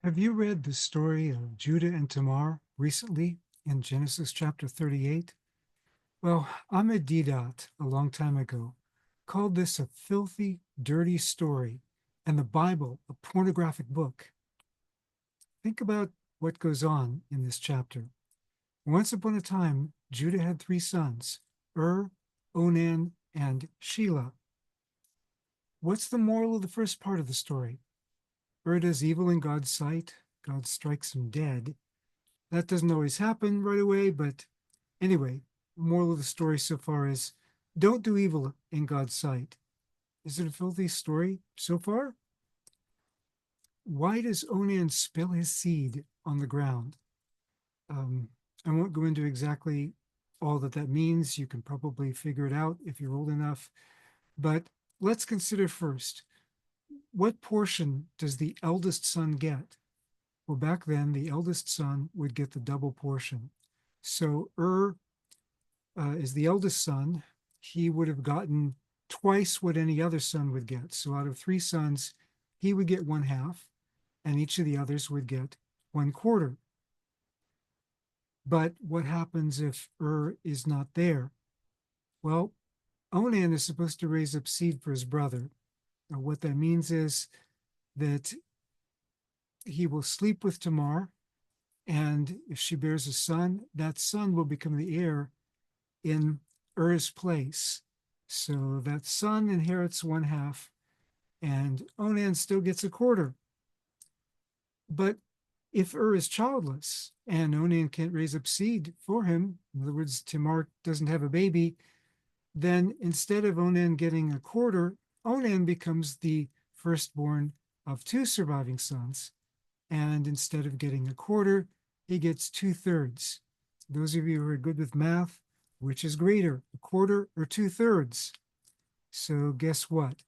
Have you read the story of Judah and Tamar recently in Genesis chapter 38? Well, Ahmed Deedat, a long time ago, called this a filthy, dirty story and the Bible a pornographic book. Think about what goes on in this chapter. Once upon a time, Judah had three sons, Onan, and Shelah. What's the moral of the first part of the story? Does evil in God's sight. God strikes him dead. That doesn't always happen right away, but anyway, moral of the story so far is don't do evil in God's sight. Is it a filthy story so far? Why does Onan spill his seed on the ground? Um, I won't go into exactly all that means. You can probably figure it out if you're old enough. But let's consider first, what portion does the eldest son get? Well, back then, the eldest son would get the double portion. So is the eldest son. He would have gotten twice what any other son would get. So out of three sons, he would get one half, and each of the others would get one quarter. But what happens if is not there? Well, Onan is supposed to raise up seed for his brother. Now, what that means is that he will sleep with Tamar, and if she bears a son, that son will become the heir in Ur's place. So that son inherits one half, and Onan still gets a quarter. But if is childless and Onan can't raise up seed for him, in other words, Tamar doesn't have a baby, then instead of Onan getting a quarter, Onan becomes the firstborn of two surviving sons. And instead of getting a quarter, he gets 2/3. Those of you who are good with math, which is greater, a quarter or 2/3? So guess what?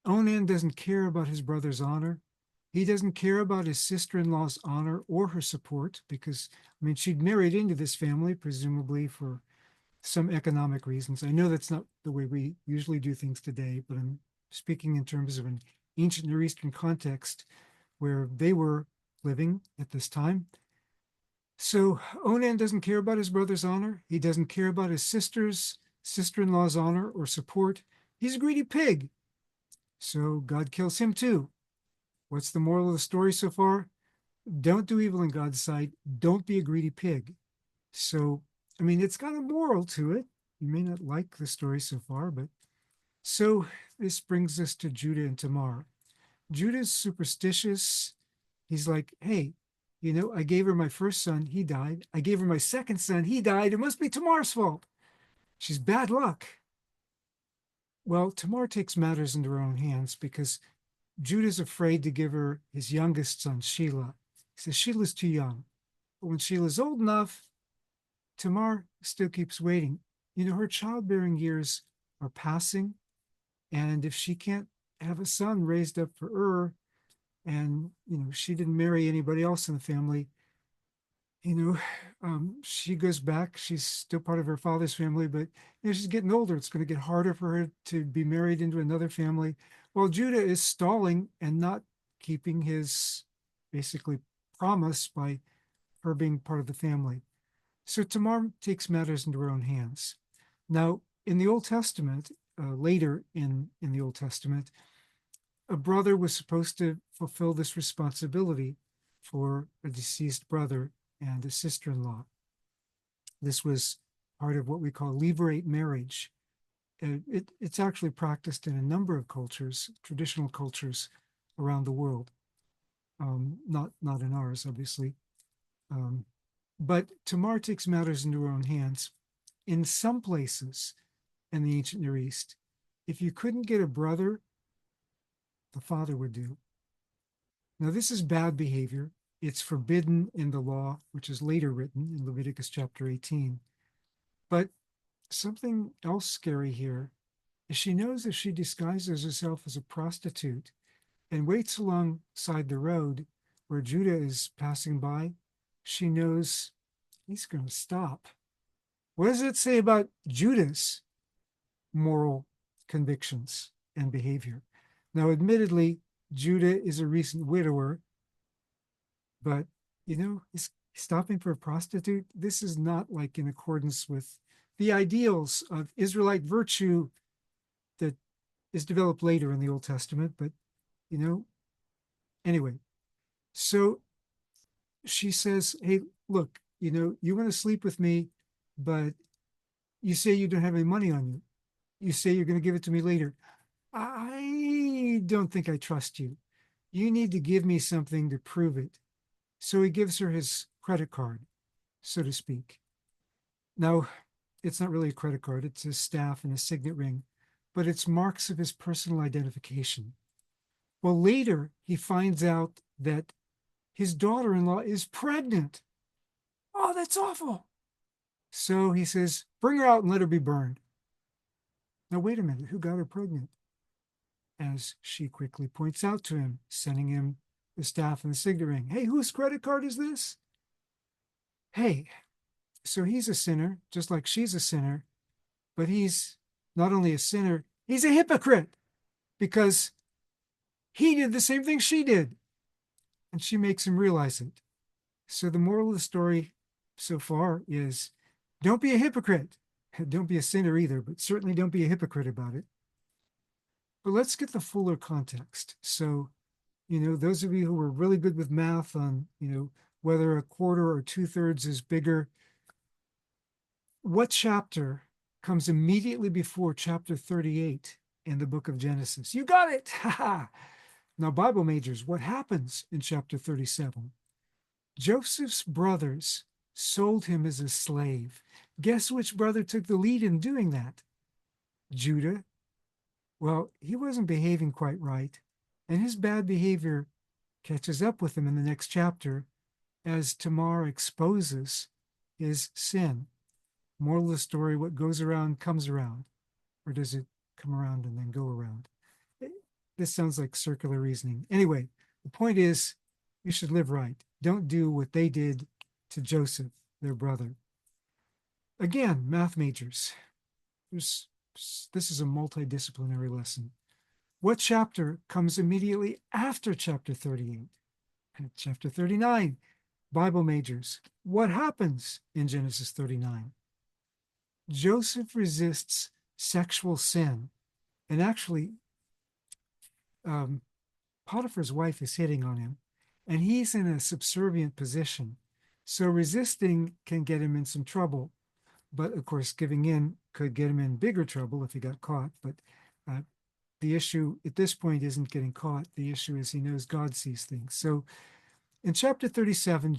Onan doesn't care about his brother's honor. He doesn't care about his sister-in-law's honor or her support because, I mean, she'd married into this family, presumably for some economic reasons. I know that's not the way we usually do things today, but I'm speaking in terms of an ancient Near Eastern context where they were living at this time. So Onan doesn't care about his brother's honor. He doesn't care about his sister-in-law's honor or support. He's a greedy pig. So God kills him too. What's the moral of the story so far? Don't do evil in God's sight. Don't be a greedy pig. So, I mean, it's got a moral to it. You may not like the story so far, but so this brings us to Judah and Tamar. Judah's superstitious. He's like, hey, I gave her my first son, he died. I gave her my second son, he died. It must be Tamar's fault. She's bad luck. Well, Tamar takes matters into her own hands because Judah's afraid to give her his youngest son, Shelah. He says, Shelah's too young. But when Shelah's old enough, Tamar still keeps waiting. Her childbearing years are passing. And if she can't have a son raised up for and she didn't marry anybody else in the family, you know she goes back. She's still part of her father's family, but she's getting older. It's going to get harder for her to be married into another family, while Judah is stalling and not keeping his basically promise by her being part of the family. So Tamar takes matters into her own hands. Now, in the Old Testament, later in the Old Testament, a brother was supposed to fulfill this responsibility for a deceased brother and a sister-in-law. This was part of what we call levirate marriage. It's actually practiced in a number of cultures, traditional cultures around the world. Not in ours, obviously. But Tamar takes matters into her own hands. In some places in the ancient Near East, if you couldn't get a brother, the father would do. Now, this is bad behavior. It's forbidden in the law, which is later written in Leviticus chapter 18. But something else scary here is she knows if she disguises herself as a prostitute and waits alongside the road where Judah is passing by, she knows he's going to stop. What does it say about Judah's moral convictions and behavior? Now, admittedly, Judah is a recent widower. But, he's stopping for a prostitute. This is not like in accordance with the ideals of Israelite virtue that is developed later in the Old Testament. But, you know, anyway, so she says, hey, look, you want to sleep with me, but you say you don't have any money on you. You say you're going to give it to me later. I don't think I trust you. You need to give me something to prove it. So he gives her his credit card, so to speak. Now, it's not really a credit card, it's his staff and a signet ring, but it's marks of his personal identification. Well, later he finds out that his daughter in law is pregnant. Oh, that's awful. So he says, bring her out and let her be burned. Now, wait a minute, who got her pregnant? As she quickly points out to him, sending him the staff and the signet ring. Hey, whose credit card is this? Hey, so he's a sinner, just like she's a sinner, but he's not only a sinner, he's a hypocrite because he did the same thing she did. And she makes him realize it. So the moral of the story so far is don't be a hypocrite. Don't be a sinner either, but certainly don't be a hypocrite about it. But let's get the fuller context. So, those of you who were really good with math on, whether a quarter or 2/3 is bigger, what chapter comes immediately before chapter 38 in the book of Genesis? You got it. Now, Bible majors, what happens in chapter 37? Joseph's brothers sold him as a slave. Guess which brother took the lead in doing that? Judah. Well, he wasn't behaving quite right, and his bad behavior catches up with him in the next chapter as Tamar exposes his sin. Moral of the story, what goes around comes around. Or does it come around and then go around? This sounds like circular reasoning. Anyway, the point is, you should live right. Don't do what they did to Joseph, their brother. Again, math majors, this is a multidisciplinary lesson. What chapter comes immediately after chapter 38? Chapter 39, Bible majors. What happens in Genesis 39? Joseph resists sexual sin. And actually, Potiphar's wife is hitting on him, and he's in a subservient position. So resisting can get him in some trouble. But of course, giving in could get him in bigger trouble if he got caught. But the issue at this point isn't getting caught. The issue is he knows God sees things. So in chapter 37,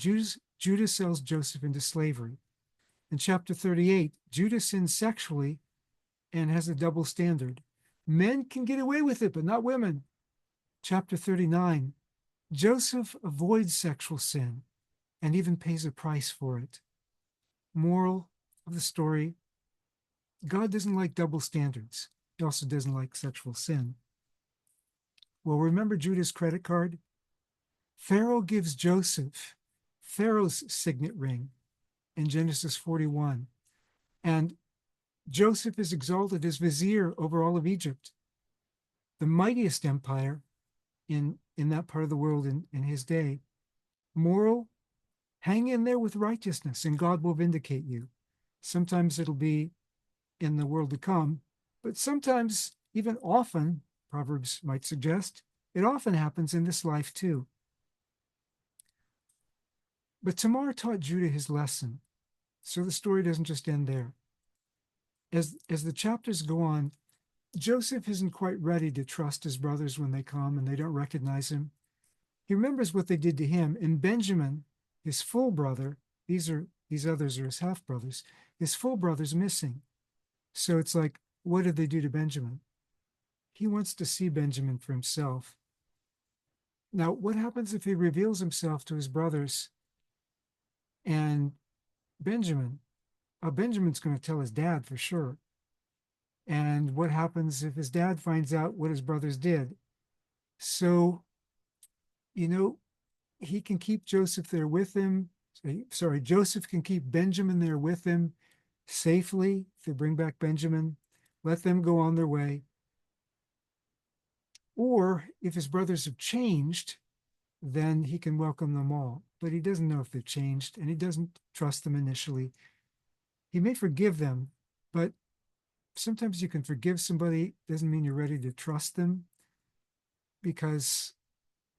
Judah sells Joseph into slavery. In chapter 38, Judah sins sexually and has a double standard. Men can get away with it, but not women. Chapter 39, Joseph avoids sexual sin and even pays a price for it. Moral of the story, God doesn't like double standards. He also doesn't like sexual sin. Well, remember Judah's credit card? Pharaoh gives Joseph Pharaoh's signet ring in Genesis 41. And Joseph is exalted as vizier over all of Egypt, the mightiest empire in that part of the world in his day. Moral, hang in there with righteousness and God will vindicate you. Sometimes it'll be in the world to come, but sometimes, even often, Proverbs might suggest, it often happens in this life too. But Tamar taught Judah his lesson, so the story doesn't just end there. As the chapters go on, Joseph isn't quite ready to trust his brothers when they come and they don't recognize him. He remembers what they did to him, and Benjamin, his full brother, these others are his half brothers, his full brother's missing. So it's like, what did they do to Benjamin? He wants to see Benjamin for himself. Now, what happens if he reveals himself to his brothers and Benjamin's going to tell his dad for sure. And what happens if his dad finds out what his brothers did? So, he can keep Joseph there with him. Joseph can keep Benjamin there with him safely. If they bring back Benjamin, let them go on their way. Or if his brothers have changed, then he can welcome them all. But he doesn't know if they've changed, and he doesn't trust them initially. He may forgive them, but sometimes you can forgive somebody, doesn't mean you're ready to trust them, because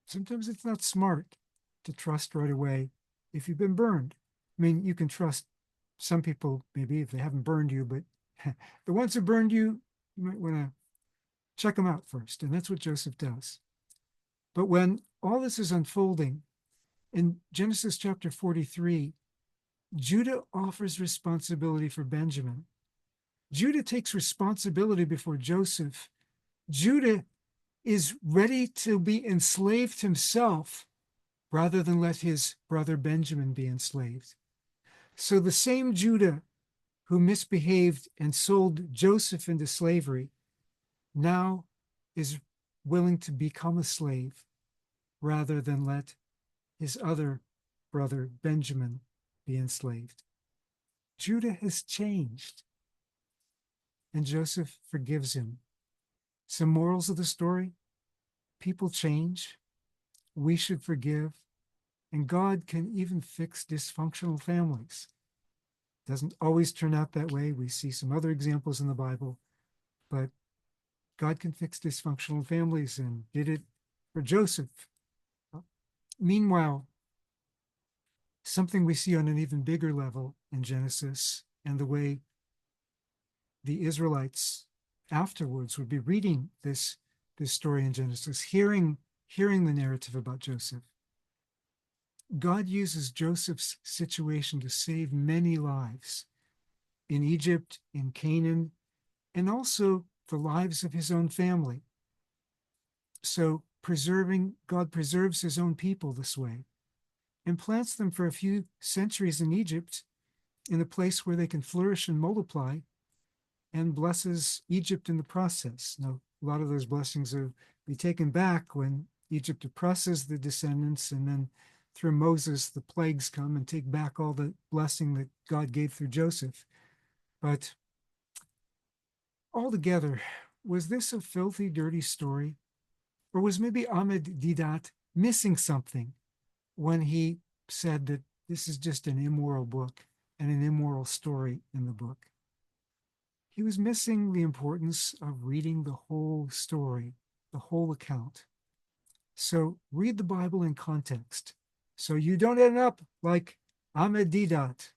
sometimes it's not smart to trust right away if you've been burned. I mean, you can trust some people, maybe if they haven't burned you, but the ones who burned you, you might want to check them out first. And that's what Joseph does. But when all this is unfolding, in Genesis chapter 43, Judah offers responsibility for Benjamin. Judah takes responsibility before Joseph. Judah is ready to be enslaved himself rather than let his brother Benjamin be enslaved. So the same Judah who misbehaved and sold Joseph into slavery now is willing to become a slave rather than let his other brother Benjamin be enslaved. Judah has changed, and Joseph forgives him. Some morals of the story: people change, we should forgive, and God can even fix dysfunctional families. Doesn't always turn out that way. We see some other examples in the Bible, but God can fix dysfunctional families and did it for Joseph. Meanwhile, something we see on an even bigger level in Genesis, and the way the Israelites afterwards would be reading this story in Genesis, hearing the narrative about Joseph. God uses Joseph's situation to save many lives in Egypt, in Canaan, and also the lives of his own family. So God preserves his own people this way and plants them for a few centuries in Egypt, in a place where they can flourish and multiply, and blesses Egypt in the process. Now, a lot of those blessings will be taken back when Egypt oppresses the descendants, and then through Moses, the plagues come and take back all the blessing that God gave through Joseph. But altogether, was this a filthy, dirty story? Or was maybe Ahmed Didat missing something when he said that this is just an immoral book and an immoral story in the book? He was missing the importance of reading the whole story, the whole account. So read the Bible in context, so you don't end up like Ahmed Didat,